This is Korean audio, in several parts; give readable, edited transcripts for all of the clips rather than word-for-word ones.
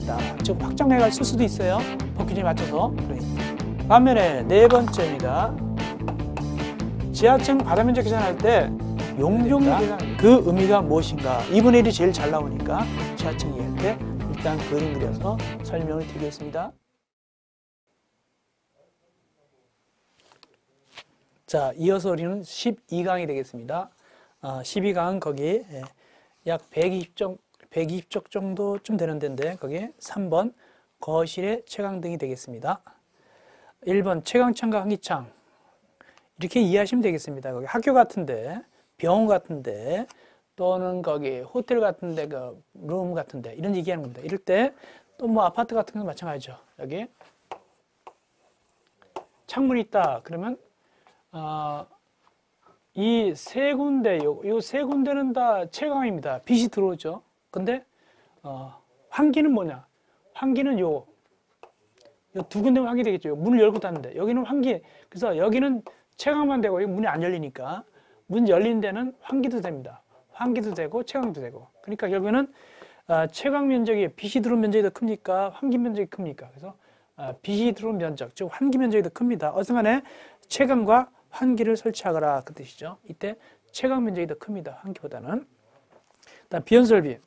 있다. 즉 확장해가 쓸 수도 있어요. 법 규정에 맞춰서. 반면에 네 번째입니다. 지하층 바닥 면적 계산할 때 용적 계산 그 의미가 무엇인가? 2분의 1이 제일 잘 나오니까 지하층 이해할 때 일단 그림 그려서 설명을 드리겠습니다. 자, 이어서 우리는 12강이 되겠습니다. 12강은 거기 약 120쪽 정도쯤 되는 데인데 거기에 3번 거실의 채광등이 되겠습니다. 1번 채광창과 환기창 이렇게 이해하시면 되겠습니다. 거기 학교 같은데, 병원 같은데, 또는 거기 호텔 같은데, 그 룸 같은데 이런 얘기하는 겁니다. 이럴 때 또 뭐 아파트 같은 경우도 마찬가지죠. 여기 창문이 있다. 그러면 이 세 군데, 요 세 군데는 다 채광입니다. 빛이 들어오죠. 근데 환기는 뭐냐? 환기는 요 두 군데면 환기 되겠죠. 문을 열고 닫는데 여기는 환기. 그래서 여기는 채광만 되고 문이 안 열리니까 문 열린 데는 환기도 됩니다. 환기도 되고 채광도 되고. 그러니까 결국에는 채광 면적이 빛이 들어온 면적이 더 큽니까? 환기 면적이 큽니까? 그래서 빛이 들어온 면적, 즉 환기 면적이 더 큽니다. 어쨌든 간에 채광과 환기를 설치하거라 그 뜻이죠. 이때 채광 면적이 더 큽니다. 환기보다는. 다음 비연설비.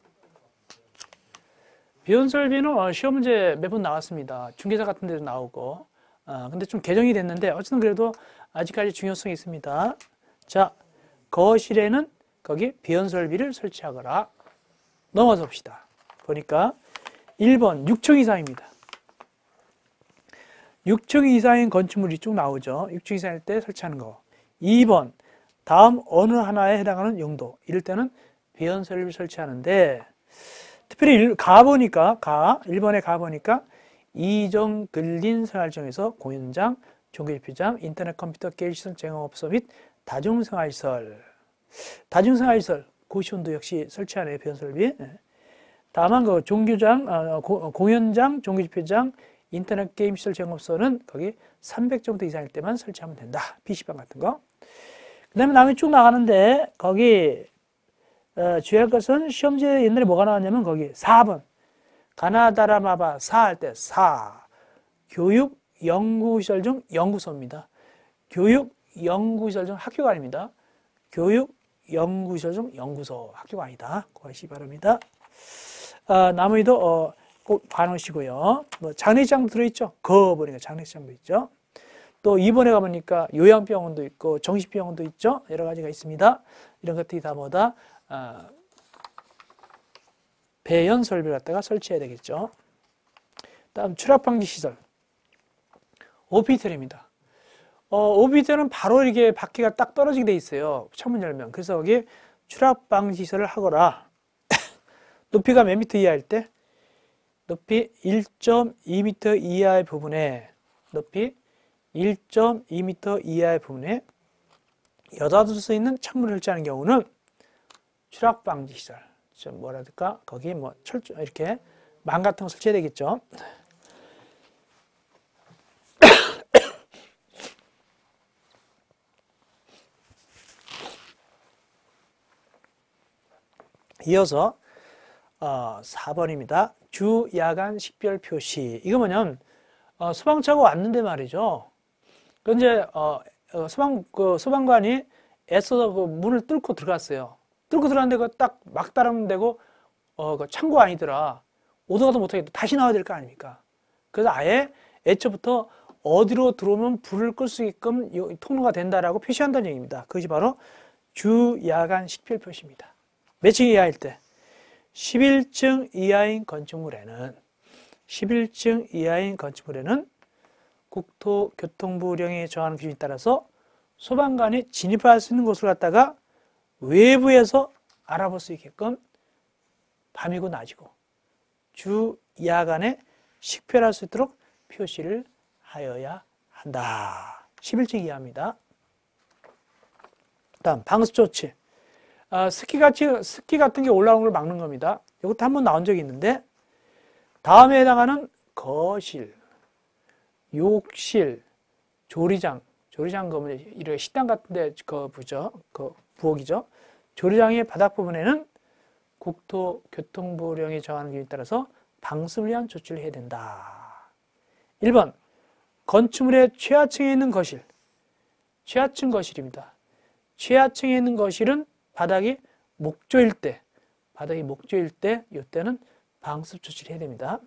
비연설비는 시험 문제 몇 번 나왔습니다. 중개사 같은 데도 나오고. 근데 좀 개정이 됐는데 어쨌든 그래도 아직까지 중요성이 있습니다. 자, 거실에는 거기 비연설비를 설치하거라. 넘어서 봅시다. 보니까 1번 6층 이상입니다. 6층 이상인 건축물이 쭉 나오죠. 6층 이상일 때 설치하는 거. 2번 다음 어느 하나에 해당하는 용도. 이럴 때는 비연설비를 설치하는데 특별히 가보니까 1번에 가보니까 이종 근린 생활정에서 공연장, 종교집회장, 인터넷 컴퓨터 게임시설 제공업소 및 다중생활시설. 다중생활시설 고시원도 역시 설치하네요. 비연설비. 다만 그 종교장, 공연장, 종교집회장, 인터넷 게임 시설 제공업소는 거기 300정도 이상일 때만 설치하면 된다. PC방 같은 거. 그 다음에 남이 쭉 나가는데 거기 주의할 것은 시험지에 옛날에 뭐가 나왔냐면 거기 4번 가나다라마바 4 할 때 4 교육 연구시설 중 연구소입니다. 교육 연구시설 중 학교가 아닙니다. 교육 연구시설 중 연구소 학교가 아니다. 고하시기 바랍니다. 나머지도 꼭 봐놓으시고요. 뭐 장례식장도 들어있죠. 보니까 장례식장도 있죠. 또 2번에 가보니까 요양병원도 있고 정신병원도 있죠. 여러 가지가 있습니다. 이런 것들이 다 뭐다? 배연 설비를 갖다가 설치해야 되겠죠. 다음 추락방지 시설. 오피스텔입니다. 오피스텔은 바로 이게 바퀴가 딱 떨어지게 돼 있어요. 창문 열면. 그래서 여기 추락방지 시설을 하거라. 높이가 몇 미터 이하일 때? 높이 1.2m 이하의 부분에 높이 1.2m 이하의 부분에 여닫을 수 있는 창문을 설치하는 경우는 추락방지 시설. 좀 뭐라 할까? 거기 뭐 이렇게 망 같은 거 설치해야 되겠죠. 이어서 4번입니다. 주, 야간, 식별 표시. 이거 뭐냐면 소방차가 왔는데 말이죠. 그 이제 소방관이 애써서 그 문을 뚫고 들어갔어요. 뚫고 들어갔는데 그 딱 막 따르면 되고 그 창고 아니더라. 오도가도 못하겠다. 다시 나와야 될 거 아닙니까? 그래서 아예 애초부터 어디로 들어오면 불을 끌 수 있게끔 통로가 된다라고 표시한다는 얘기입니다. 그것이 바로 주, 야간, 식별 표시입니다. 몇 층 이하일 때? 11층 이하인 건축물에는 국토교통부령에 정하는 기준에 따라서 소방관이 진입할 수 있는 곳을 갖다가 외부에서 알아볼 수 있게끔 밤이고 낮이고 주, 야간에 식별할 수 있도록 표시를 하여야 한다. 11층 이하입니다. 다음 방수조치. 습기 같은 게 올라오는 걸 막는 겁니다. 이것도 한번 나온 적이 있는데 다음에 해당하는 거실, 욕실, 조리장 그러면 이런 식당 같은데 그 부엌이죠. 조리장의 바닥 부분에는 국토교통부령에 정하는 기준에 따라서 방습을 위한 조치를 해야 된다. 1번 건축물의 최하층에 있는 거실, 최하층 거실입니다. 최하층에 있는 거실은 바닥이 목조일 때, 이때는 방습 조치를 해야 됩니다.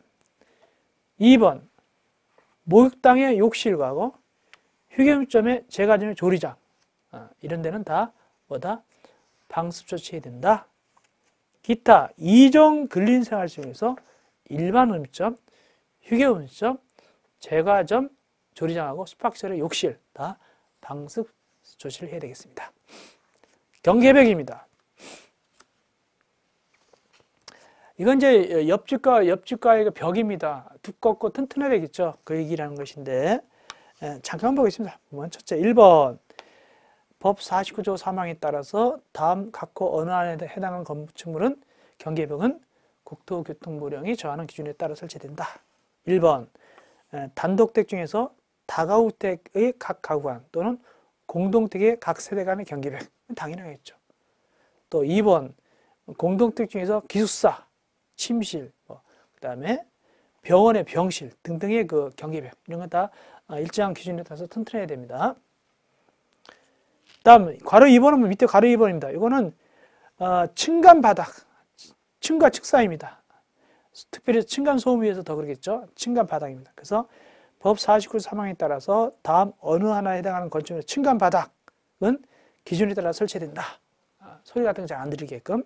2번 목욕당의 욕실과 휴게음점의 제과점의 조리장, 이런 데는 다 뭐다? 방습 조치해야 된다. 기타 이종 근린 생활 중에서 일반 음점, 휴게음점, 제과점, 조리장하고 숙박시설의 욕실 다 방습 조치를 해야 되겠습니다. 경계벽입니다. 이건 이제 옆집과의 벽입니다. 두껍고 튼튼해야 되겠죠. 그 얘기라는 것인데, 잠깐 보겠습니다. 첫째, 1번. 법 49조 3항에 따라서 다음 각호 어느 안에 해당하는 건축물은 경계벽은 국토교통부령이 정하는 기준에 따라 설치된다. 1번. 단독택 중에서 다가구택의 각 가구 간 또는 공동택의 각 세대 간의 경계벽. 당연하겠죠. 또 2번. 공동택 중에서 기숙사, 침실, 그 다음에 병원의 병실 등등의 그 경계벽, 이런 거 다 일정한 기준에 따라서 튼튼해야 됩니다. 다음, 괄호 2번은 밑에 괄호 2번입니다. 이거는 층간 바닥, 층과 측사입니다. 특별히 층간 소음 위에서 더 그러겠죠. 층간 바닥입니다. 그래서 법 49조 3항에 따라서 다음 어느 하나에 해당하는 건축물의 층간 바닥은 기준에 따라 설치된다. 소리 같은 거 잘 안 들리게끔.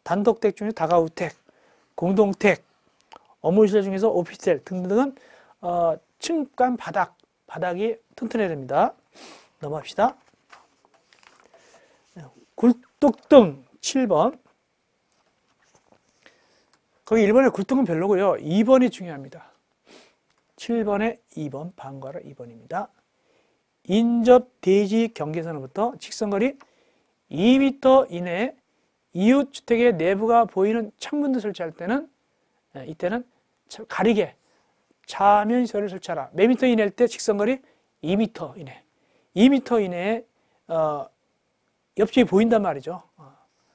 단독택 중에 다가구택, 공동택, 업무시설 중에서 오피스텔 등등은 층간 바닥이 튼튼해야 됩니다. 넘어갑시다. 굴뚝등 7번. 거기 1번에 굴뚝은 별로고요. 2번이 중요합니다. 7번에 2번, 반괄호 2번입니다. 인접 대지 경계선으로부터 직선거리 2m 이내에 이웃 주택의 내부가 보이는 창문도 설치할 때는, 이때는 가리개, 차면시설을 설치하라. 몇 미터 이내일 때 직선거리 2m 이내. 2m 이내에 옆집이 보인단 말이죠.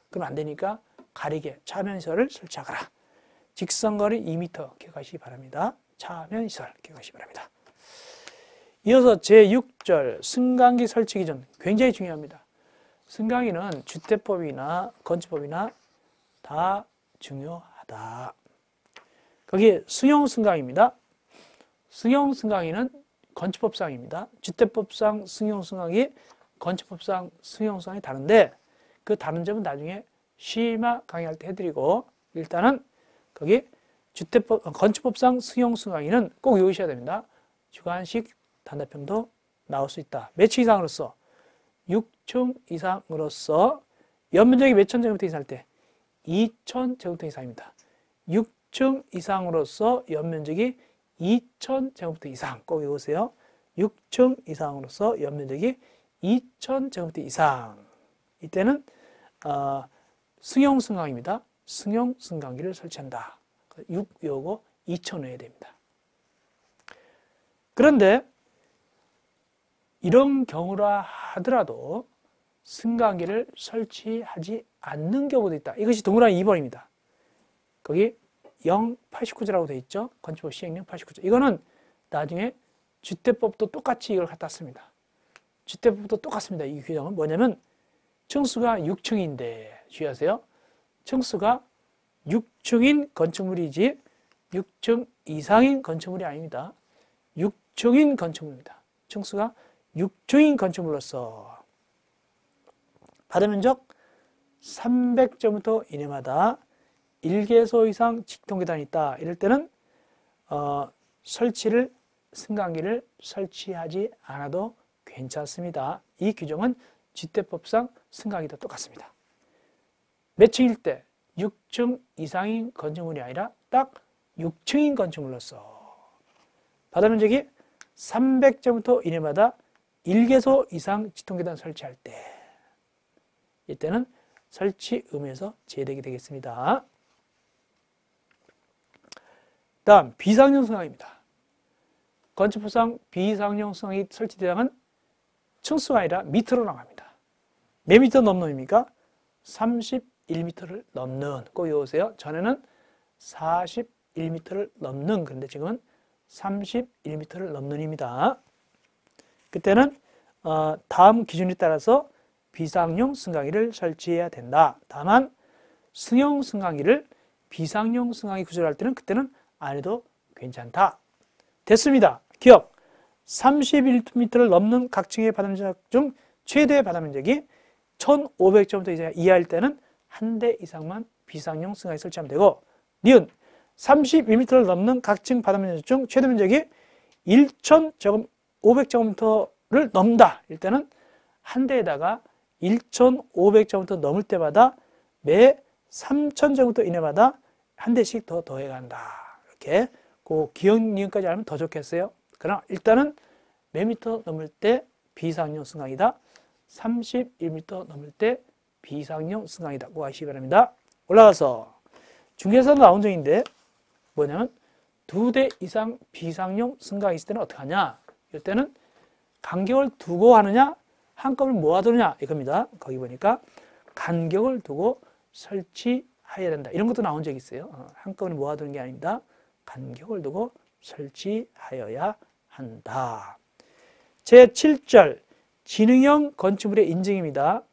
그럼 안 되니까 가리개, 차면시설을 설치하라. 직선거리 2m 기억하시기 바랍니다. 차면시설 기억하시기 바랍니다. 이어서 제6절 승강기 설치 기준 굉장히 중요합니다. 승강기는 주택법이나 건축법이나 다 중요하다. 거기에 승용승강입니다. 승용승강기는 건축법상입니다. 주택법상 승용승강기, 건축법상 승용승강이 다른데 그 다른 점은 나중에 시마 강의할 때 해드리고, 일단은 거기 건축법상 승용승강기는 꼭 외우셔야 됩니다. 주관식 단답형도 나올 수 있다. 몇 층 이상으로서? 6층 이상으로서 연면적이 몇천 제곱미터 이상일 때 2천 제곱미터 이상입니다. 6층 이상으로서 연면적이 2천 제곱미터 이상 꼭 외우세요. 6층 이상으로서 연면적이 2천 제곱미터 이상. 이때는 승용승강입니다. 승용승강기를 설치한다. 6 외우고 2천 외워야 됩니다. 그런데 이런 경우라 하더라도 승강기를 설치하지 않는 경우도 있다. 이것이 동그라미 2번입니다. 거기 089조라고 되어 있죠. 건축법 시행령 89조. 이거는 나중에 주택법도 똑같이 이걸 갖다 씁니다. 주택법도 똑같습니다. 이 규정은 뭐냐면 층수가 6층인데 주의하세요. 층수가 6층인 건축물이지 6층 이상인 건축물이 아닙니다. 6층인 건축물입니다. 층수가 6층인 건축물로서 바다면적 300제곱미터 이내마다 1개소 이상 직통계단이 있다. 이럴 때는 승강기를 설치하지 않아도 괜찮습니다. 이 규정은 주택법상 승강기도 똑같습니다. 몇 층일 때? 6층 이상인 건축물이 아니라 딱 6층인 건축물로서 바다면적이 300제곱미터 이내마다 1개소 이상 직통계단 설치할 때, 이때는 설치 의무에서 제외되게 되겠습니다. 다음 비상용 승강입니다. 건축법상 비상용 승강이 설치 대상은 층수가 아니라 미터로 나갑니다. 몇 미터 넘는입니까? 31미터를 넘는. 꼭 외우세요. 전에는 41 31m를 넘는, 그런데 지금은 31m를 넘는입니다. 그때는 다음 기준에 따라서 비상용 승강기를 설치해야 된다. 다만 승용 승강기를 비상용 승강기 구조할 때는 그때는 안 해도 괜찮다. 됐습니다. 기억. 31m를 넘는 각층의 바다면적 중 최대 바다면적이 1500제곱미터 이하일 때는 한 대 이상만 비상용 승강기 설치하면 되고, 니은 31m를 넘는 각층 바다면적 중 최대 면적이 1500제곱미터를 넘는다. 일 때는 한 대에다가 1500제곱미터 넘을 때마다 매 3000제곱미터 이내마다 한 대씩 더 더해간다. 이렇게 그 기억 니은까지 알면 더 좋겠어요. 그러나 일단은 몇 미터 넘을 때 비상용 승강이다. 31m 넘을 때 비상용 승강이다. 꼭 아시기 바랍니다. 올라가서 중개에서 나온 적인데 뭐냐면 2대 이상 비상용 승강이 있을 때는 어떻게 하냐. 이때는 간격을 두고 하느냐 한꺼번에 모아두느냐 이겁니다. 거기 보니까 간격을 두고 설치해야 된다. 이런 것도 나온 적이 있어요. 한꺼번에 모아두는 게 아닙니다. 간격을 두고 설치하여야 한다. 제7절 지능형 건축물의 인증입니다.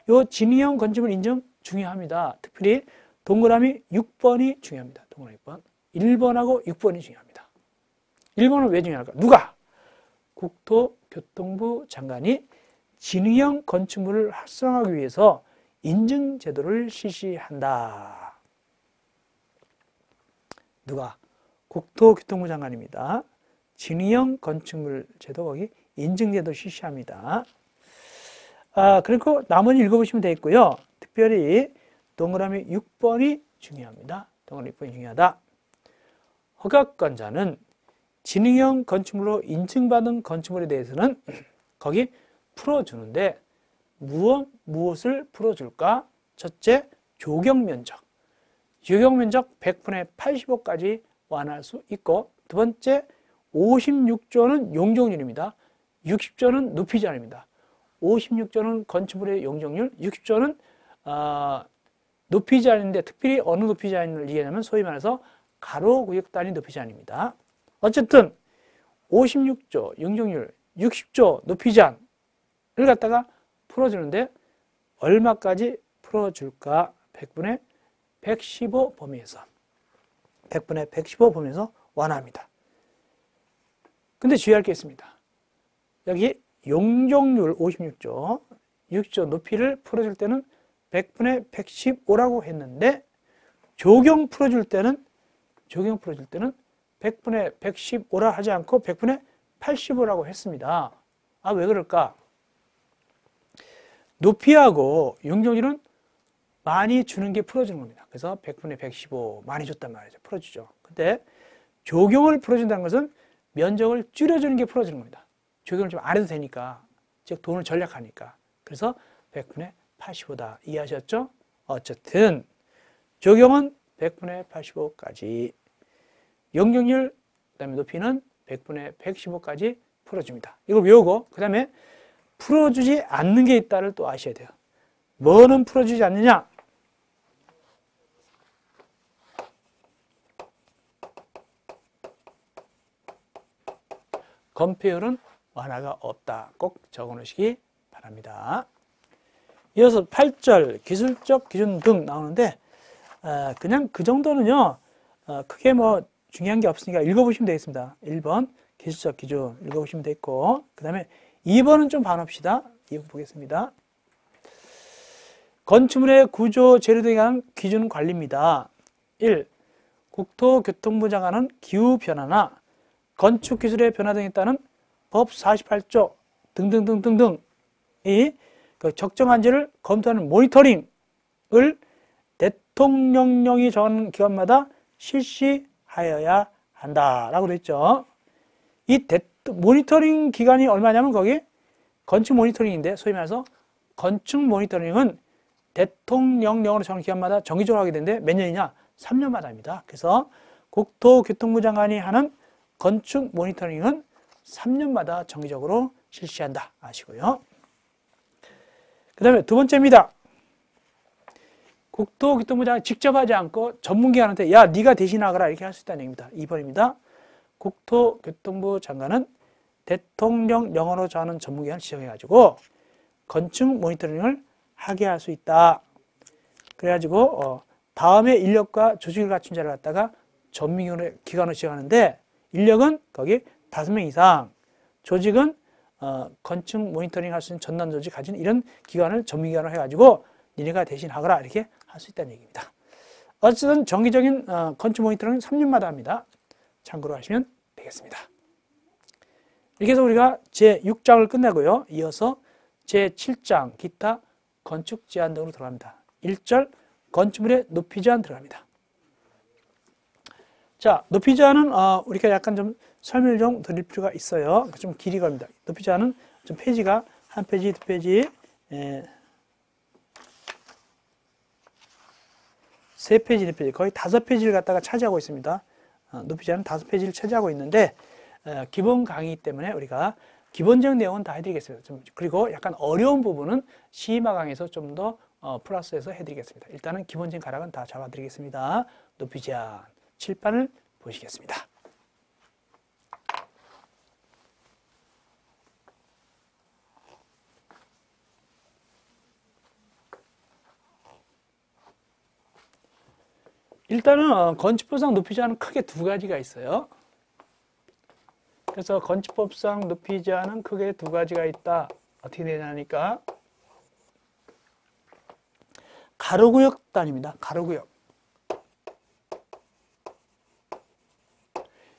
이 지능형 건축물 인증 중요합니다. 특별히 동그라미 6번이 중요합니다. 동그라미 6번. 1번하고 6번이 중요합니다. 1번은 왜 중요할까? 누가? 국토교통부 장관이 지능형 건축물을 활성화하기 위해서 인증 제도를 실시한다. 누가? 국토교통부 장관입니다. 지능형 건축물 제도 거기 인증 제도 실시합니다. 그리고 나머지 읽어보시면 되겠고요. 특별히 동그라미 6번이 중요합니다. 동그라미 6번이 중요하다. 허가권자는 지능형 건축물로 인증받은 건축물에 대해서는 거기 풀어주는데 무엇을 풀어줄까? 첫째, 조경면적. 조경면적 100분의 85까지 완화할 수 있고, 두 번째, 56조는 용적률입니다. 60조는 높이 제한입니다. 56조는 건축물의 용적률, 60조는 높이 제한인데 특별히 어느 높이 제한을 얘기하냐면 소위 말해서 가로구역 단위 높이 제한입니다. 어쨌든 56조 용적률, 60조 높이 제한을 갖다가 풀어주는데 얼마까지 풀어줄까? 100분의 115 범위에서 100분의 115 범위에서 완화합니다. 근데 주의할 게 있습니다. 여기 용적률 56조, 60조 높이를 풀어줄 때는 100분의 115라고 했는데 조경 풀어줄 때는 100분의 115라 하지 않고 100분의 85라고 했습니다. 왜 그럴까? 높이하고 용적률은 많이 주는 게 풀어주는 겁니다. 그래서 100분의 115 많이 줬단 말이죠. 풀어주죠. 근데 조경을 풀어준다는 것은 면적을 줄여주는 게 풀어주는 겁니다. 조경을 좀 안 해도 되니까, 즉 돈을 절약하니까. 그래서 100분의 85다. 이해하셨죠? 어쨌든 조경은 100분의 85까지, 용적률, 그 다음에 높이는 100분의 115까지 풀어줍니다. 이걸 외우고 그 다음에 풀어주지 않는 게 있다를 또 아셔야 돼요. 뭐는 풀어주지 않느냐? 건폐율은 완화가 없다. 꼭 적어놓으시기 바랍니다. 이어서 8절 기술적 기준 등 나오는데 그냥 그 정도는요 크게 뭐 중요한 게 없으니까 읽어보시면 되겠습니다. 1번 기술적 기준 읽어보시면 되겠고, 그 다음에 2번은 좀 봐놓읍시다. 2번 보겠습니다. 건축물의 구조 재료 등에 관한 기준 관리입니다. 1. 국토교통부 장관은 기후변화나 건축기술의 변화 등에 따른 법 48조 등등등등등이 그 적정한지를 검토하는 모니터링을 대통령령이 정하는 기관마다 실시하여야 한다라고 되어 있죠. 이 모니터링 기간이 얼마냐면 거기 건축 모니터링인데 소위 말해서 건축 모니터링은 대통령령으로 정하는 기관마다 정기적으로 하게 되는데 몇 년이냐? 3년마다입니다. 그래서 국토교통부 장관이 하는 건축 모니터링은 3년마다 정기적으로 실시한다. 아시고요. 그 다음에 두 번째입니다. 국토교통부 장관이 직접 하지 않고 전문기관한테 야, 네가 대신하거라 이렇게 할 수 있다는 얘기입니다. 2번입니다. 국토교통부 장관은 대통령령으로 정하는 전문기관을 지정해가지고 건축 모니터링을 하게 할 수 있다. 그래가지고 다음에 인력과 조직을 갖춘 자를 갖다가 전문기관으로 지정하는데 인력은 거기 5명 이상, 조직은 건축 모니터링 할 수 있는 전담 조직 가진 이런 기관을 전문기관으로 해가지고 니네가 대신 하거라 이렇게 할 수 있다는 얘기입니다. 어쨌든 정기적인 건축 모니터링은 3년마다 합니다. 참고로 하시면 되겠습니다. 이렇게 해서 우리가 제6장을 끝내고요. 이어서 제7장 기타 건축 제한 등으로 들어갑니다. 1절 건축물의 높이 제한 들어갑니다. 자, 높이 제한은 우리가 약간 좀 설명을 좀 드릴 필요가 있어요. 좀 길이 갑니다. 높이 제한은 좀 페이지가 한 페이지, 두 페이지, 세 페이지, 네 페이지, 거의 5페이지를 갖다가 차지하고 있습니다. 높이 제한은 5페이지를 차지하고 있는데 기본 강의 때문에 우리가 기본적인 내용은 다 해드리겠습니다. 그리고 약간 어려운 부분은 시마 강의에서 좀 더 플러스해서 해드리겠습니다. 일단은 기본적인 가락은 다 잡아드리겠습니다. 높이 제한 칠판을 보시겠습니다. 일단은 건축법상 높이 제한은 크게 두 가지가 있어요. 그래서 건축법상 높이 제한은 크게 두 가지가 있다. 어떻게 되냐니까 가로구역 단위입니다. 가로구역.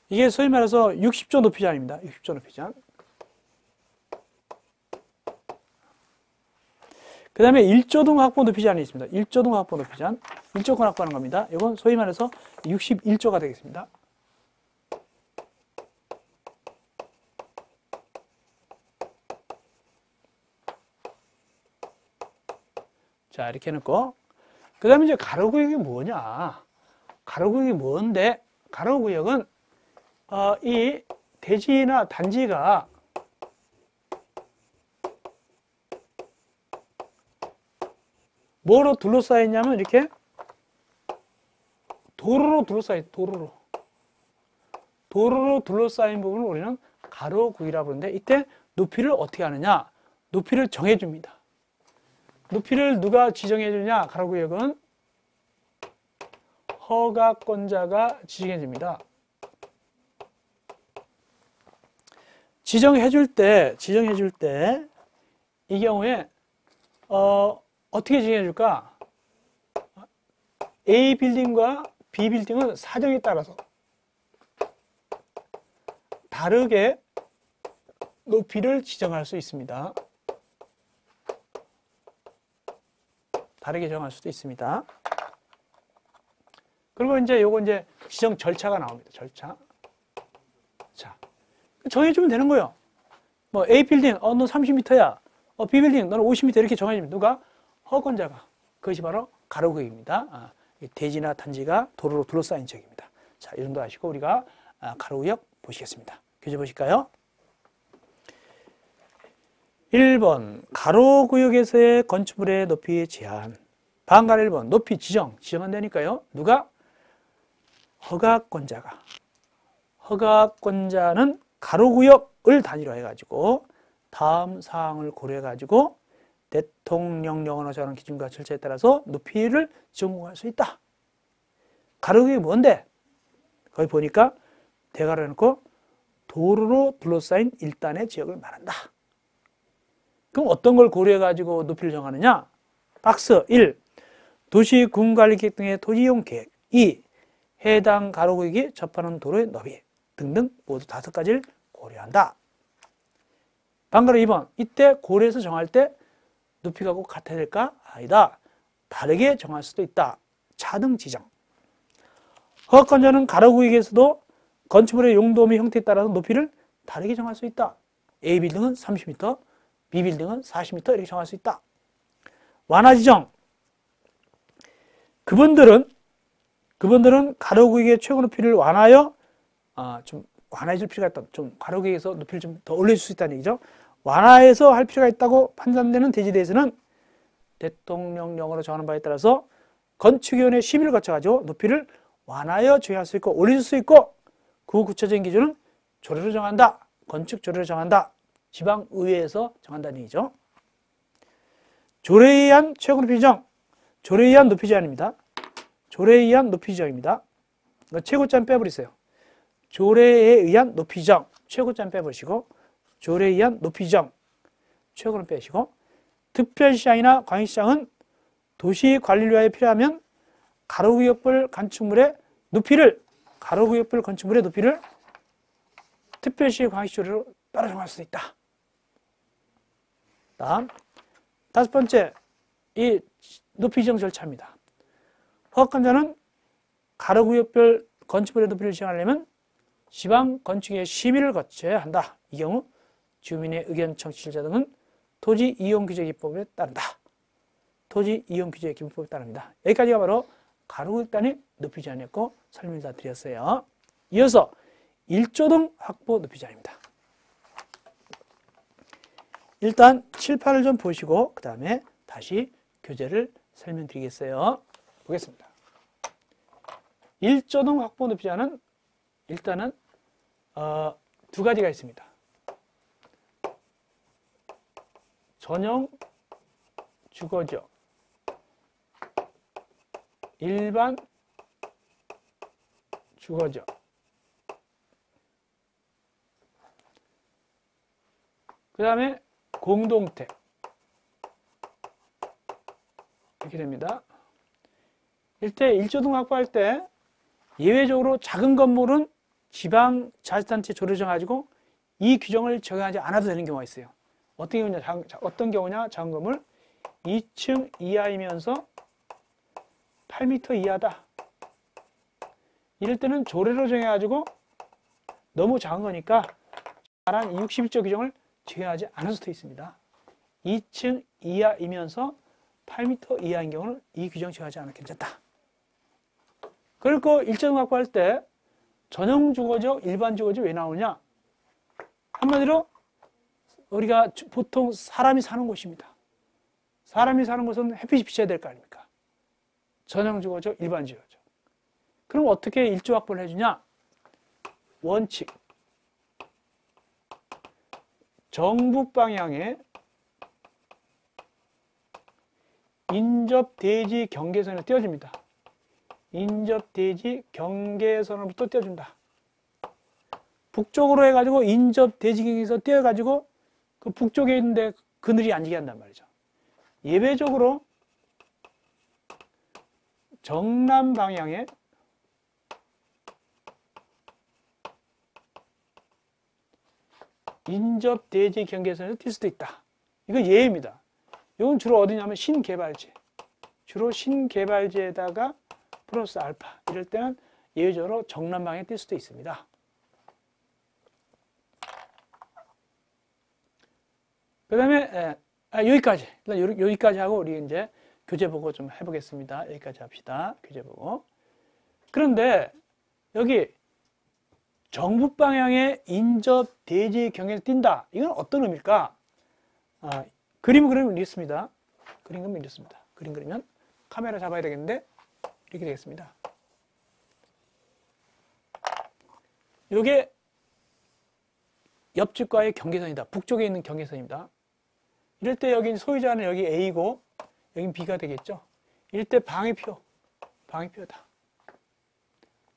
이게 소위 말해서 60조 높이 제한입니다. 60조 높이 제한. 그 다음에 1조동 확보 높이 제한이 있습니다. 1조동 확보 높이 제한. 1조권 확보하는 겁니다. 이건 소위 말해서 61조가 되겠습니다. 자, 이렇게 해놓고. 그 다음에 이제 가로구역이 뭐냐. 가로구역이 뭔데? 가로구역은, 이 대지나 단지가 뭐로 둘러싸여 있냐면 이렇게 도로로 둘러싸여 있어요. 도로로 둘러싸인 부분을 우리는 가로구역이라고 부르는데 이때 높이를 어떻게 하느냐? 높이를 정해줍니다. 높이를 누가 지정해 주냐? 가로구역은 허가권자가 지정해 줍니다. 지정해 줄 때 이 경우에 어떻게 지정해 줄까? A 빌딩과 B 빌딩은 사정에 따라서 다르게 높이를 지정할 수 있습니다. 다르게 정할 수도 있습니다. 그리고 요거 지정 절차가 나옵니다. 절차. 자, 정해주면 되는 거예요. 뭐 A 빌딩, 너 30m야. B 빌딩, 너는 50m 이렇게 정해주면 누가? 허권자가. 그것이 바로 가로구역입니다. 대지나 단지가 도로로 둘러싸인 지역입니다. 자, 이 정도 하시고 우리가 가로구역 보시겠습니다. 교재 보실까요? 1번 가로구역에서의 건축물의 높이 제한. 방가로 1번 높이 지정한다니까요. 누가? 허가권자가. 허가권자는 가로구역을 단위로 해가지고 다음 사항을 고려해가지고 대통령령으로 정하는 기준과 절차에 따라서 높이를 정할 수 있다. 가로구역이 뭔데? 거기 보니까 대가로 해놓고 도로로 둘러싸인 일단의 지역을 말한다. 그럼 어떤 걸 고려해가지고 높이를 정하느냐? 박스 1. 도시 군관리계획 등의 토지이용 계획. 2. 해당 가로구역이 접하는 도로의 너비 등등 모두 5가지를 고려한다. 방가로 2번. 이때 고려해서 정할 때 높이가 꼭 같아야 될까? 아니다. 다르게 정할 수도 있다. 차등 지정. 허가권자는 가로구역에서도 건축물의 용도 및 형태에 따라서 높이를 다르게 정할 수 있다. A 빌딩은 30m, B 빌딩은 40m 이렇게 정할 수 있다. 완화 지정. 그분들은 가로구역의 최고 높이를 완화하여 좀 완화해 줄 필요가 있다. 좀 가로구역에서 높이를 좀 더 올려줄 수 있다는 얘기죠. 완화해서 할 필요가 있다고 판단되는 대지에 대해서는 대통령령으로 정하는 바에 따라서 건축위원회 심의를 거쳐가지고 높이를 완화하여 조회할 수 있고 올릴 수 있고 그 구체적인 기준은 조례로 정한다. 건축 조례로 정한다. 지방의회에서 정한다는 얘기죠. 조례에 의한 최고 높이 지정. 조례에 의한 높이 제한입니다. 조례에 의한 높이 지정입니다. 최고점 빼버리세요. 조례에 의한 높이 지정. 최고점 빼버리시고 조례에 의한 높이 지정. 최고는 빼시고 특별시장이나 광역시장은 도시관리를 위하여 필요하면 가로구역별 건축물의 높이를 특별시 광역시 조례로 따라 정할 수 있다. 다음 다섯 번째, 이 높이 지정 절차입니다. 허가권자는 가로구역별 건축물의 높이를 지정하려면 지방건축위의 심의를 거쳐야 한다. 이 경우 주민의 의견 청취자 등은 토지이용규제기법에 따른다. 토지이용규제기법에 따릅니다. 여기까지가 바로 가로구역 단위 높이 제한이었고 설명을 다 드렸어요. 이어서 1조 등 확보 높이 제한입니다. 일단 칠판을 좀 보시고 그 다음에 다시 교재를 설명드리겠어요. 보겠습니다. 1조 등 확보 높이 제한은 일단은 두 가지가 있습니다. 전용 주거지역, 일반 주거지역. 그 다음에 공동택. 이렇게 됩니다. 일대 1조 등 확보할 때 예외적으로 작은 건물은 지방자치단체 조례를 정해가지고 이 규정을 적용하지 않아도 되는 경우가 있어요. 어떤 경우냐? 작은 건물 2층 이하이면서 8m 이하다. 이럴 때는 조례로 정해가지고 너무 작은 거니까 말한 61조 규정을 적용하지 않을 수도 있습니다. 2층 이하이면서 8m 이하인 경우는 이 규정 적용하지 않아도 괜찮다. 그리고 1조 등 확보할 때 전용 주거지역, 일반 주거지역 왜 나오냐? 한마디로 우리가 보통 사람이 사는 곳입니다. 사람이 사는 곳은 햇빛이 비쳐야 될 거 아닙니까? 전용 주거지역, 일반 주거지역. 그럼 어떻게 1조 확보를 해주냐? 원칙. 정북 방향에 인접 대지 경계선을 띄워줍니다. 인접 대지 경계선으로부터 띄워준다. 북쪽으로 해가지고 인접 대지 경계선 띄워가지고 그 북쪽에 있는데 그늘이 안 지게 한단 말이죠. 예외적으로 정남 방향에 인접 대지 경계선에서 뛸 수도 있다. 이거 예외입니다. 이건 주로 어디냐면 신개발지. 주로 신개발지에다가 플러스 알파. 이럴 때는 예외적으로 정남 방향에 뛸 수도 있습니다. 그 다음에 여기까지. 일단 여기까지 하고 우리 이제 교재 보고 좀 해보겠습니다. 여기까지 합시다. 교재 보고. 그런데 여기 정북 방향의 인접 대지 경계를 띈다. 이건 어떤 의미일까? 그림을 그리면 이렇습니다. 그림 그리면 이렇습니다. 그림 그리면 카메라 잡아야 되겠는데 이렇게 되겠습니다. 이게 옆집과의 경계선이다. 북쪽에 있는 경계선입니다. 이럴 때 여기 소유자는 여기 A고 여긴 B가 되겠죠. 이럴 때 방위표다.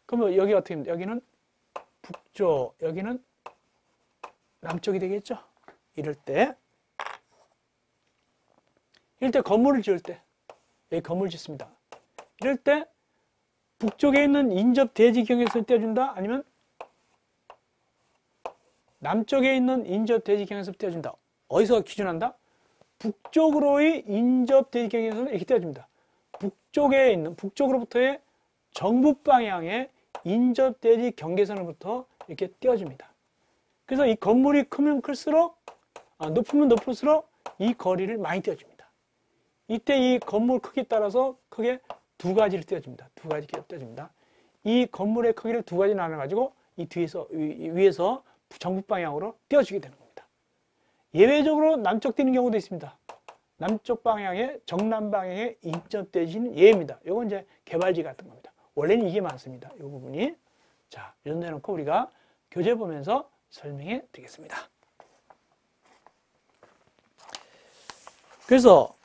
그러면 여기 어떻게 됩니까? 여기는 북쪽, 여기는 남쪽이 되겠죠. 이럴 때 건물을 지을 때 여기 건물을 짓습니다. 이럴 때 북쪽에 있는 인접 대지 경계선을 띄워준다. 아니면 남쪽에 있는 인접 대지 경계선을 띄워준다. 어디서 기준한다? 북쪽으로의 인접 대지 경계선을 이렇게 띄워줍니다. 북쪽으로부터의 정북 방향의 인접 대지 경계선으로부터 이렇게 띄워줍니다. 그래서 이 건물이 크면 클수록, 높으면 높을수록 이 거리를 많이 띄워줍니다. 이때 이 건물 크기에 따라서 크게 두 가지를 띄워줍니다. 두 가지 띄워줍니다. 이 건물의 크기를 두 가지 나눠가지고 이 위에서 정북 방향으로 띄워주게 되는 겁니다. 예외적으로 남쪽 뛰는 경우도 있습니다. 남쪽 방향에 정남 방향에 인접되지는 예입니다. 요건 이제 개발지 같은 겁니다. 원래는 이게 많습니다. 이 부분이. 자, 이런 데 놓고 우리가 교재 보면서 설명해 드리겠습니다. 그래서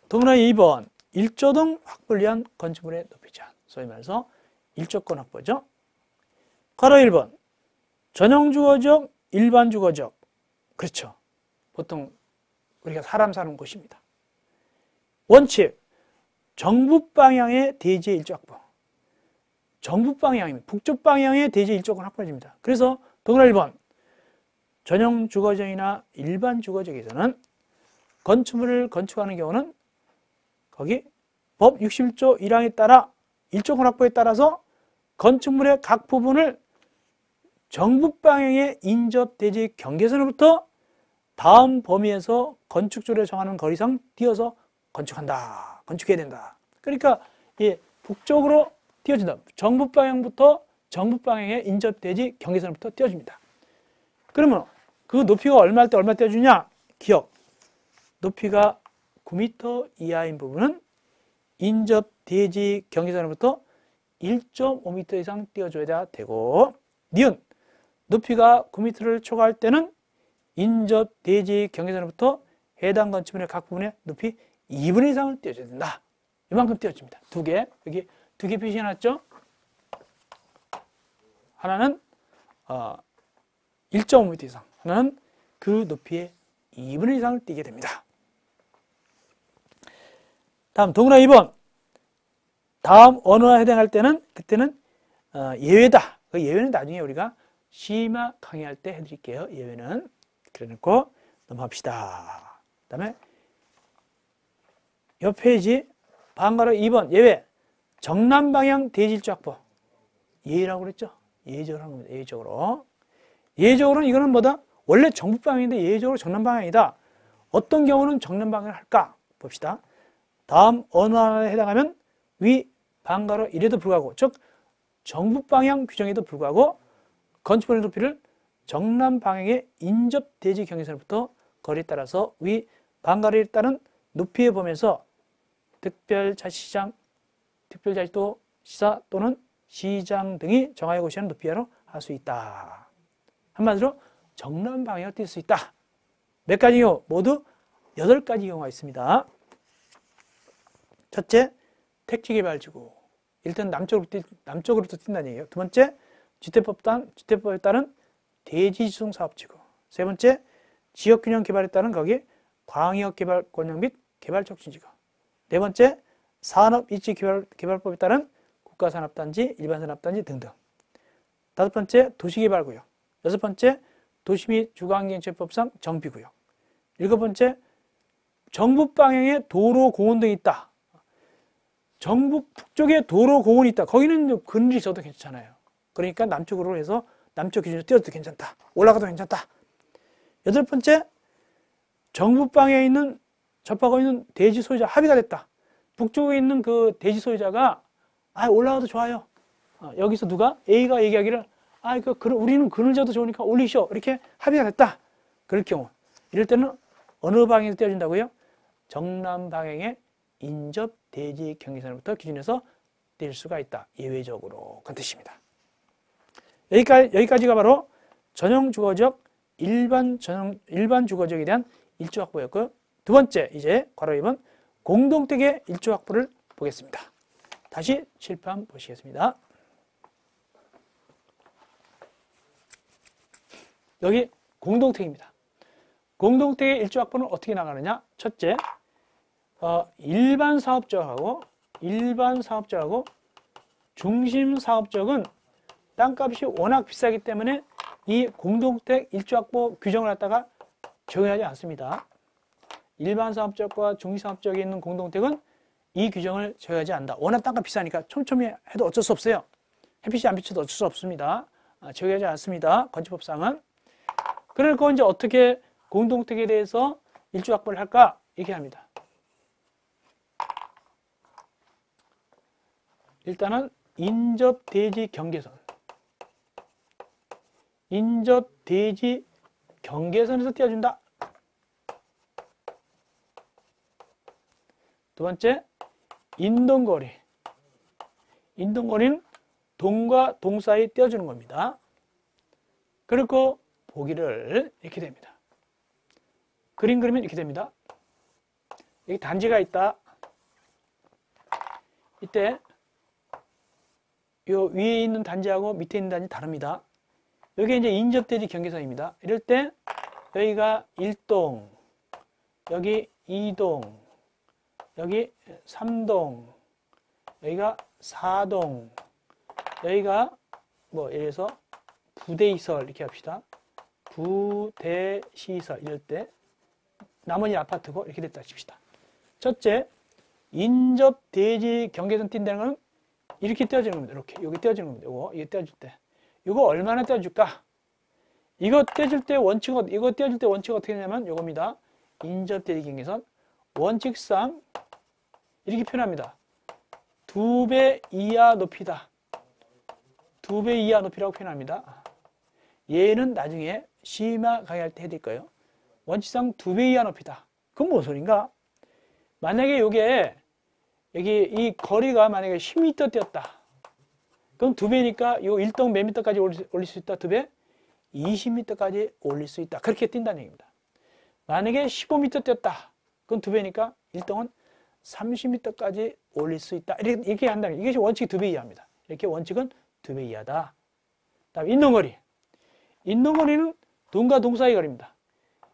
동그라미 2번 일조등 확보를 위한 건축물의 높이 제한, 소위 말해서 일조권 확보죠. 가로 1번 전용 주거지역, 일반 주거지역. 그렇죠. 보통 우리가 사람 사는 곳입니다. 원칙 정북 방향의 대지 일조 확보. 정북 방향이면 북쪽 방향의 대지 일조권 확보입니다. 그래서 동그라미 1번 전용 주거지역이나 일반 주거지역에서는 건축물을 건축하는 경우는 거기 법 61조 1항에 따라 일조권 확보에 따라서 건축물의 각 부분을 정북 방향의 인접 대지 경계선으로부터 다음 범위에서 건축조례 정하는 거리상 띄어서 건축한다. 건축해야 된다. 그러니까 예, 북쪽으로 띄어준다. 정북 방향부터 정북 방향의 인접 대지 경계선부터 띄어줍니다. 그러면 그 높이가 얼마일 때 얼마 띄어주냐? 기억. 높이가 9m 이하인 부분은 인접 대지 경계선으로부터 1.5m 이상 띄워줘야 되고, 니은 높이가 9m를 초과할 때는 인접 대지 경계선으로부터 해당 건축물의 각 부분의 높이 2분의 1 이상을 띄워줘야 된다. 이만큼 띄워줍니다. 두 개, 여기 두 개 표시해놨죠? 하나는 1.5m 이상, 하나는 그 높이의 2분의 1 이상을 띄게 됩니다. 다음 동그라미 2번. 다음 언어에 해당할 때는 그때는 예외다. 그 예외는 나중에 우리가 심화 강의할 때 해드릴게요. 예외는. 그래 놓고 넘어갑시다. 그 다음에 옆 페이지 방가로 2번 예외. 정남 방향 대지일조 확보. 예외라고 그랬죠? 예외적으로 하는 겁니다. 예외적으로. 예외적으로는 이거는 뭐다? 원래 정북 방향인데 예외적으로 정남 방향이다. 어떤 경우는 정남 방향을 할까? 봅시다. 다음 어느 하나에 해당하면 위 방가로 1에도 불구하고, 즉 정북 방향 규정에도 불구하고 건축물의 높이를 정남 방향의 인접 대지 경계선부터 거리에 따라서 위 방가로에 따른 높이의 범위에서 특별자치시장, 특별자치도 시사 또는 시장 등이 정하여 고시하는 높이로 할 수 있다. 한마디로 정남 방향을 뛸 수 있다. 몇 가지 경우? 모두 8가지 경우가 있습니다. 첫째, 택지개발지구. 일단 남쪽으로부터 뛴다는 얘기예요. 두 번째, 주택법에 따른 대지지송사업지구. 세 번째, 지역균형 개발에 따른 거기 광역개발권역 및 개발촉진지구. 네 번째, 산업입지개발법에 따른 국가산업단지, 일반산업단지 등등. 다섯 번째, 도시개발구역. 여섯 번째, 도시 및 주거환경정책법상 정비구역. 일곱 번째, 정북 방향에 도로, 공원 등이 있다. 정북 북쪽에 도로, 공원이 있다. 거기는 그늘이 있어도 괜찮아요. 그러니까 남쪽으로 해서 남쪽 기준으로 띄어도 괜찮다. 올라가도 괜찮다. 여덟 번째, 정북 방향에 있는 접하고 있는 대지 소유자 합의가 됐다. 북쪽에 있는 그 대지 소유자가 올라가도 좋아요. 여기서 누가 A가 얘기하기를 우리는 그늘져도 좋으니까 올리시오. 이렇게 합의가 됐다. 그럴 경우 이럴 때는 어느 방향에서 띄워준다고요? 정남 방향의 인접 대지 경계선부터 기준해서 뗄 수가 있다. 예외적으로. 그런 뜻입니다. 여기까지가 바로 전용 주거지역, 일반 주거지역에 대한 일조 확보였고요. 두 번째, 이제 괄호 2번 공동택의 일조 확보를 보겠습니다. 다시 칠판 보시겠습니다. 여기 공동택입니다. 공동택의 일조 확보는 어떻게 나가느냐? 첫째, 일반 사업적하고 중심 사업적은 땅값이 워낙 비싸기 때문에 이 공동택 일조 확보 규정을 갖다가 적용하지 않습니다. 일반 사업적과 중심 사업적에 있는 공동택은 이 규정을 적용하지 않는다. 워낙 땅값 비싸니까 촘촘히 해도 어쩔 수 없어요. 햇빛이 안 비쳐도 어쩔 수 없습니다. 적용하지 않습니다. 건축법상은. 그러니까 이제 어떻게 공동택에 대해서 일조 확보를 할까? 이렇게 합니다. 일단은 인접 대지 경계선. 인접 대지 경계선에서 띄워준다. 두 번째, 인동거리. 인동거리는 동과 동 사이 떼어주는 겁니다. 그리고 보기를 이렇게 됩니다. 그림 그리면 이렇게 됩니다. 여기 단지가 있다. 이때 요 위에 있는 단지하고 밑에 있는 단지 다릅니다. 여기 이제 인접대지 경계선입니다. 이럴 때 여기가 1동, 여기 2동, 여기 3동, 여기가 4동, 여기가 뭐 예를 들어서 부대시설 이렇게 합시다. 부대시설 이럴 때 나머지 아파트고 이렇게 됐다 칩시다. 첫째, 인접대지 경계선 띈다는 건 이렇게 떼어지는 겁니다. 이렇게 여기 떼어지는 겁니다. 이거 떼어줄 때 이거 얼마나 떼어줄까? 이거 떼어줄 때 원칙은 이거 떼어줄 때 원칙 어떻게 되냐면 이겁니다. 인접대지 경계선 원칙상 이렇게 표현합니다. 2배 이하 높이다. 2배 이하 높이라고 표현합니다. 얘는 나중에 심화 강의할 때 해드릴 거예요. 원칙상 2배 이하 높이다. 그건 무슨 소린가? 만약에 요게 여기 이 거리가 만약에 10m 떼었다. 그럼 2배니까 요 1동 몇 미터까지 올릴 수 있다? 2배? 20m까지 올릴 수 있다. 그렇게 뛴다는 얘기입니다. 만약에 15m 떼었다. 그럼 2배니까 1동은 30m까지 올릴 수 있다. 이렇게 한다는 이게 원칙 2배 이하입니다. 이렇게 원칙은 2배 이하다. 다음 인동거리. 인동거리는 동과 동 사이 거리입니다.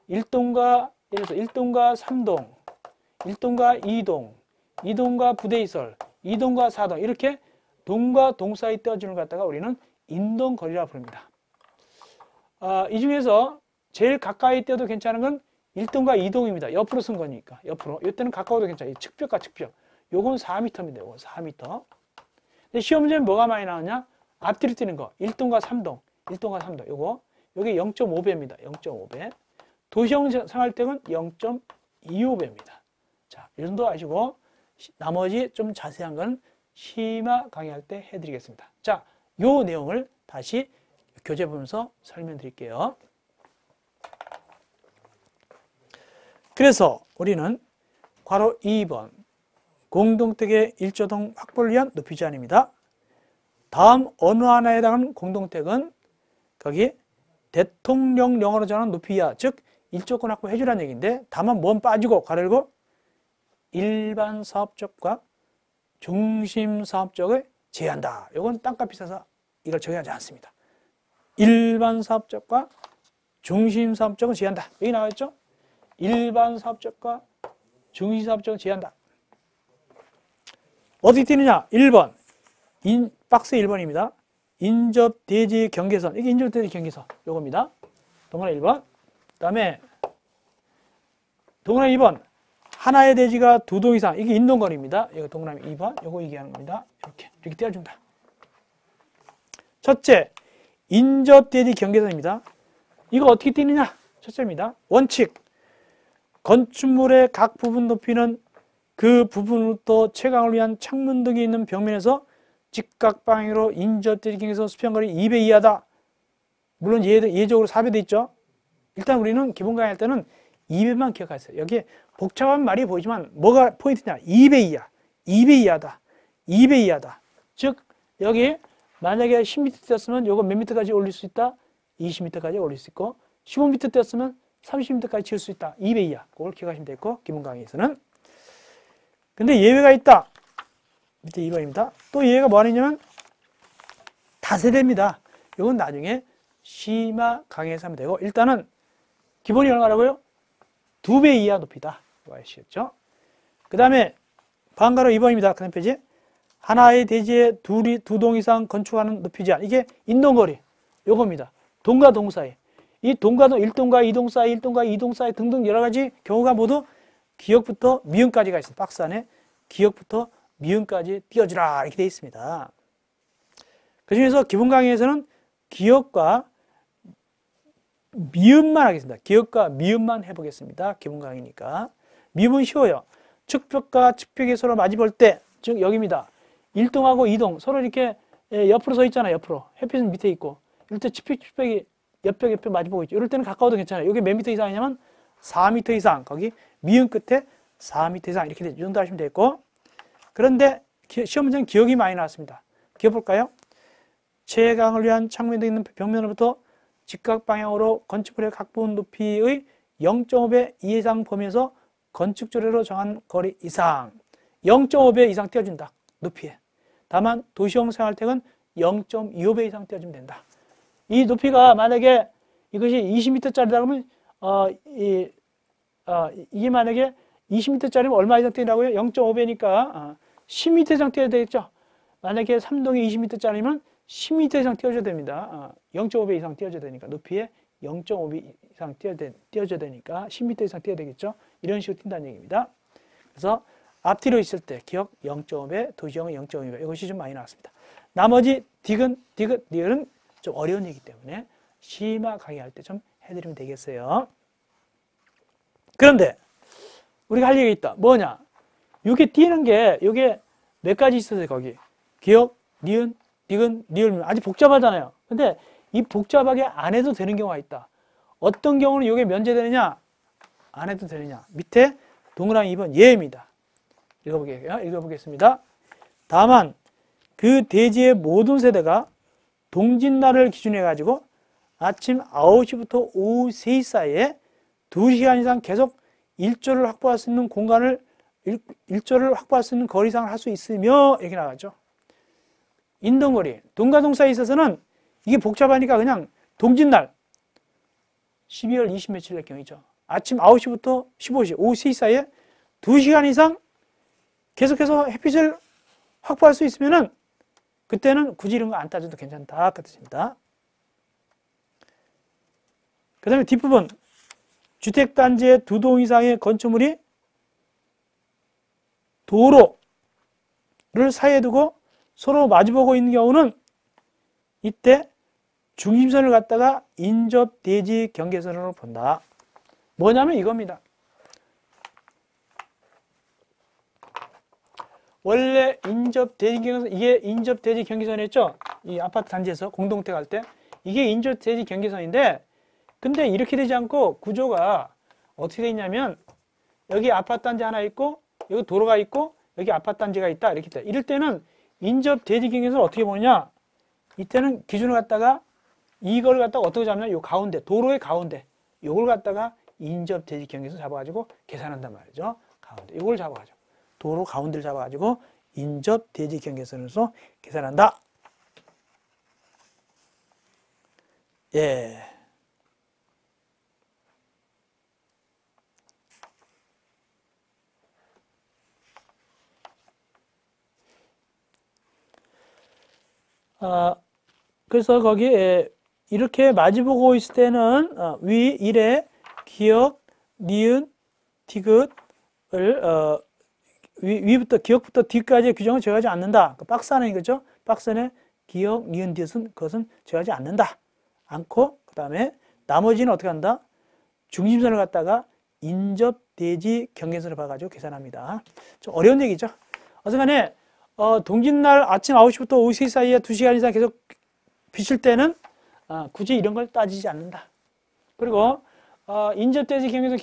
1동과 예를 들어서 1동과 3동, 1동과 2동, 2동과 부대시설, 2동과 4동 이렇게 동과 동 사이 떼어주는 것 갖다가 우리는 인동거리라고 부릅니다. 이 중에서 제일 가까이 떼어도 괜찮은 건 1동과 2동입니다. 옆으로 쓴 거니까 옆으로. 이때는 가까워도 괜찮아요. 측벽과 측벽. 요건 4m입니다. 요건 4m. 근데 시험 문제는 뭐가 많이 나오냐? 앞뒤로 뛰는 거. 1동과 3동. 1동과 3동. 요거. 여기 0.5배입니다. 0.5배. 도시형 생활택은 0.25배입니다. 자, 이 정도 아시고 나머지 좀 자세한 건 심화 강의할 때 해드리겠습니다. 자, 요 내용을 다시 교재 보면서 설명드릴게요. 그래서 우리는 괄호 2번 공동택의 일조동 확보를 위한 높이 제한입니다. 다음 어느 하나에 해당하는 공동택은 거기 대통령령으로 정하는 높이 이하, 즉 일조권 확보해주라는 얘기인데 다만 뭔 빠지고 괄호 열고 일반 사업적과 중심 사업적을 제한한다. 이건 땅값 비싸서 이걸 정의하지 않습니다. 일반 사업적과 중심 사업적은 제한한다. 여기 나와있죠? 일반 사업적과 중심 사업적은 제한한다. 어떻게 뛰느냐? 1번. 박스 1번입니다. 인접대지 경계선. 이게 인접대지 경계선. 요겁니다. 동그라미 1번. 그 다음에 동그라미 2번. 하나의 대지가 2동 이상. 이게 인동거리입니다. 이거 동그라미 2번. 요거 얘기하는 겁니다. 이렇게 떼어준다. 첫째, 인접대지 경계선입니다. 이거 어떻게 뛰느냐? 첫째입니다. 원칙. 건축물의 각 부분 높이는 그 부분으로부터 채광을 위한 창문 등이 있는 벽면에서 직각방향으로 인접대지 경계선 수평거리 2배 이하다. 물론 예적으로 4배 돼 있죠. 일단 우리는 기본 강의할 때는 2배만 기억하세요. 여기에 복잡한 말이 보이지만 뭐가 포인트냐? 2배 이하. 2배 이하다. 2배 이하다. 즉 여기 만약에 10m 떼었으면 요거 몇 미터까지 올릴 수 있다? 20m까지 올릴 수 있고 15m 떼었으면 30m까지 지을 수 있다. 2배 이하. 그걸 기억하시면 되고 기본 강의에서는. 근데 예외가 있다. 밑에 2번입니다. 또 예외가 뭐 하냐면 다세대입니다. 이건 나중에 심화 강의에서 하면 되고 일단은 기본이 얼마라고요? 2배 이하 높이다. 이거 아시겠죠? 그 다음에 반가로 2번입니다. 그 다음 페이지. 하나의 대지에 2동 이상 건축하는 높이 제한. 이게 인동거리. 요겁니다. 동과 동 사이. 이 동과 동, 1동과 2동 사이, 1동과 2동 사이 등등 여러 가지 경우가 모두 기역부터 미음까지가 있습니다. 박스 안에 기역부터 미음까지 띄워주라 이렇게 되어 있습니다. 그 중에서 기본 강의에서는 기역과 미음만 하겠습니다. 기역과 미음만 해보겠습니다. 기본 강의니까. 미음은 쉬워요. 측벽과 측벽이 서로 마주 볼 때, 즉 여기입니다. 1동하고 2동 서로 이렇게 옆으로 서 있잖아요. 옆으로. 햇빛은 밑에 있고. 이럴 때 측벽이 옆벽 마주 보고 있죠. 이럴 때는 가까워도 괜찮아요. 여기 몇 미터 이상이냐면 4m 이상. 거기 미음 끝에 4m 이상 이렇게 이 정도 하시면 되겠고, 그런데 시험 문제는 기억이 많이 나왔습니다. 기억 볼까요? 채광을 위한 창문에 있는 벽면으로부터 직각 방향으로 건축물의 각 부분 높이의 0.5배 이상 범위에서 건축조례로 정한 거리 이상 0.5배 이상 띄워준다. 높이에. 다만 도시형 생활택은 0.25배 이상 띄워주면 된다. 이 높이가 만약에 이것이 20m짜리다 그러면 이게 만약에 20m짜리면 얼마 이상 띄우라고요? 0.5배니까 10m 이상 띄워야 되겠죠. 만약에 3동이 20m짜리면 10m 이상 띄워줘야 됩니다. 0.5배 이상 띄워줘야 되니까 높이에 0.5배 이상 띄워줘야 되니까 10m 이상 띄워야 되겠죠. 이런 식으로 뛴다는 얘기입니다. 그래서 앞뒤로 있을 때 기억 0.5배, 도시형은 0.5배 이것이 좀 많이 나왔습니다. 나머지 디귿, 리을은 좀 어려운 얘기 때문에 심화 강의할 때 좀 해드리면 되겠어요. 그런데 우리가 할 얘기가 있다. 뭐냐? 이게 띄는 게 이게 몇 가지 있어요. 거기 기억, 니은, 디귿, 리을 아주 복잡하잖아요. 근데 이 복잡하게 안 해도 되는 경우가 있다. 어떤 경우는 이게 면제되느냐? 안 해도 되느냐? 밑에 동그라미 2번 예입니다. 읽어보겠습니다. 다만 그 대지의 모든 세대가 동짓날을 기준으로 해가지고 아침 9시부터 오후 3시 사이에 2시간 이상 계속 일조를 확보할 수 있는 공간을 일조를 확보할 수 있는 거리 이상을 할 수 있으며 이렇게 나가죠. 인동거리, 동과 동사에 있어서는 이게 복잡하니까 그냥 동짓날 12월 20 며칠 날 경우이죠. 아침 9시부터 15시, 오후 3시 사이에 2시간 이상 계속해서 햇빛을 확보할 수 있으면은 그때는 굳이 이런 거 안 따져도 괜찮다 그 뜻입니다. 그 다음에 뒷부분 주택단지의 2동 이상의 건축물이 도로를 사이에 두고 서로 마주보고 있는 경우는 이때 중심선을 갖다가 인접 대지 경계선으로 본다. 뭐냐면 이겁니다. 원래 인접 대지 경계선, 이게 인접 대지 경계선이었죠? 이 아파트 단지에서 공동택 할 때 이게 인접 대지 경계선인데, 근데 이렇게 되지 않고 구조가 어떻게 되어 있냐면 여기 아파트 단지 하나 있고 여기 도로가 있고 여기 아파트 단지가 있다 이렇게 돼. 이럴 때는 인접 대지 경계선을 어떻게 보느냐? 이때는 기준을 갖다가 이걸 갖다가 어떻게 잡냐? 요 가운데, 도로의 가운데 요걸 갖다가 인접 대지 경계선 잡아가지고 계산한단 말이죠. 가운데 요걸 잡아가지고 도로 가운데를 잡아가지고 인접 대지 경계선에서 계산한다. 예. 그래서 거기에 이렇게 마주보고 있을 때는 위 1에 기역, 니은, 디귿을 위부터 기역부터 뒤까지의 규정을 정하지 않는다. 그 박스 안에 이거죠. 박스 안에 기역, 니은, 디귿은 그것은 정하지 않는다. 않고 그 다음에 나머지는 어떻게 한다? 중심선을 갖다가 인접 대지 경계선을 봐가지고 계산합니다. 좀 어려운 얘기죠. 어쨌간에 동짓날 아침 9시부터 오후 3시 사이에 2시간 이상 계속 비칠 때는 굳이 이런 걸 따지지 않는다. 그리고 인접대지 경계선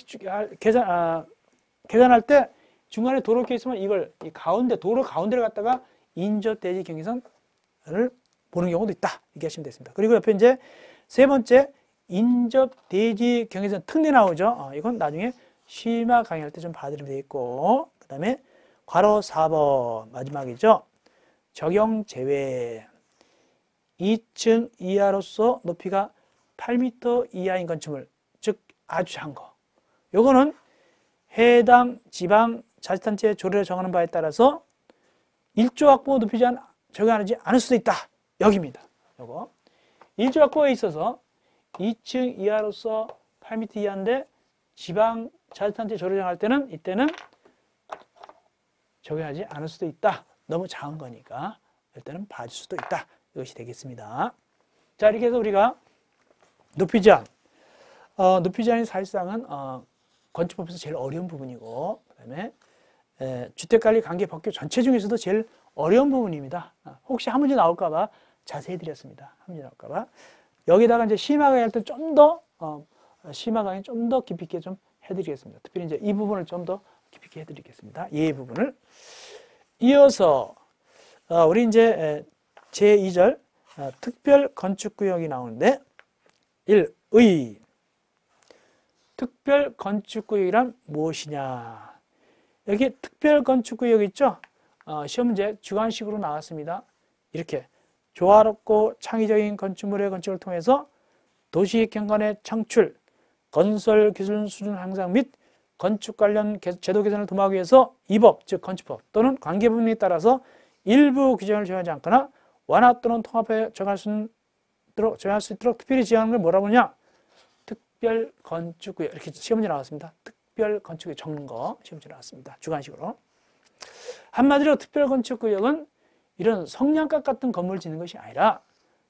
계산할 때 중간에 도로 이렇게 있으면 이걸 이 가운데 도로 가운데를 갖다가 인접대지 경계선을 보는 경우도 있다. 이렇게 하시면 되겠습니다. 그리고 옆에 이제 세 번째 인접대지 경계선 특례 나오죠. 이건 나중에 심화 강의할 때 좀 봐드리면 되겠고, 그 다음에 괄호 4번 마지막이죠. 적용 제외. 2층 이하로서 높이가 8m 이하인 건축물, 즉 아주 작은 거. 요거는 해당 지방 자치단체의 조례를 정하는 바에 따라서 1조 확보 높이 제한 적용하지 않을 수도 있다. 여기입니다. 요거 1조 확보에 있어서 2층 이하로서 8m 이하인데 지방 자치단체 조례를 정할 때는 이때는 적용하지 않을 수도 있다. 너무 작은 거니까 일단은 봐줄 수도 있다. 이것이 되겠습니다. 자, 이렇게 해서 우리가 높이 제한, 높이 제한이 사실상은 건축법에서 제일 어려운 부분이고, 그 다음에 주택관리 관계 법규 전체 중에서도 제일 어려운 부분입니다. 혹시 한 문제 나올까봐 자세히 드렸습니다. 한 문제 나올까봐. 여기다가 이제 심화 강의 할 때 좀 더 심화 강의 좀 더 깊이 있게 좀 해드리겠습니다. 특별히 이제 이 부분을 좀 더 깊이 있게 해드리겠습니다. 이 부분을. 이어서 우리 이제 제2절 특별 건축구역이 나오는데 1. 의. 특별 건축구역이란 무엇이냐? 여기 특별 건축구역 있죠? 시험 문제 주관식으로 나왔습니다. 이렇게 조화롭고 창의적인 건축물의 건축을 통해서 도시 경관의 창출, 건설 기술 수준 향상 및 건축 관련 제도 개선을 도모하기 위해서 이 법, 즉 건축법 또는 관계법령에 따라서 일부 규정을 정하지 않거나 완화 또는 통합해 정할 수 있도록 특별히 지정하는 걸 뭐라고 하냐? 특별 건축구역. 이렇게 시험 문제 나왔습니다. 특별 건축구역 적는 거 시험 문제 나왔습니다. 주관식으로. 한마디로 특별 건축구역은 이런 성냥갑 같은 건물을 짓는 것이 아니라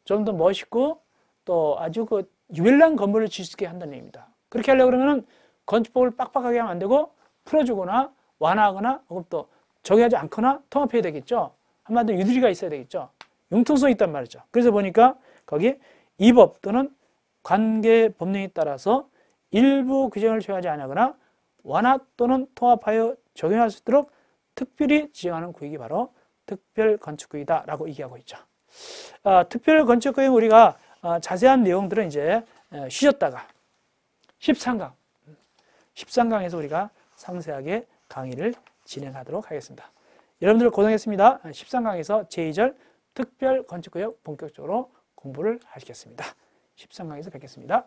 좀 더 멋있고 또 아주 유별난 건물을 지을 수 있게 한다는 얘기입니다. 그렇게 하려고 그러면은 건축법을 빡빡하게 하면 안 되고 풀어주거나 완화하거나 혹은 또 정의하지 않거나 통합해야 되겠죠. 한마디로 유두리가 있어야 되겠죠. 융통성이 있단 말이죠. 그래서 보니까 거기 이 법 또는 관계 법령에 따라서 일부 규정을 정하지 않거나 완화 또는 통합하여 적용할 수 있도록 특별히 지정하는 구역이 바로 특별 건축구역이다 라고 얘기하고 있죠. 특별 건축구역은 우리가 자세한 내용들은 이제 쉬셨다가 13강에서 우리가 상세하게 강의를 진행하도록 하겠습니다. 여러분들 고생했습니다. 13강에서 제2절 특별 건축구역 본격적으로 공부를 하시겠습니다. 13강에서 뵙겠습니다.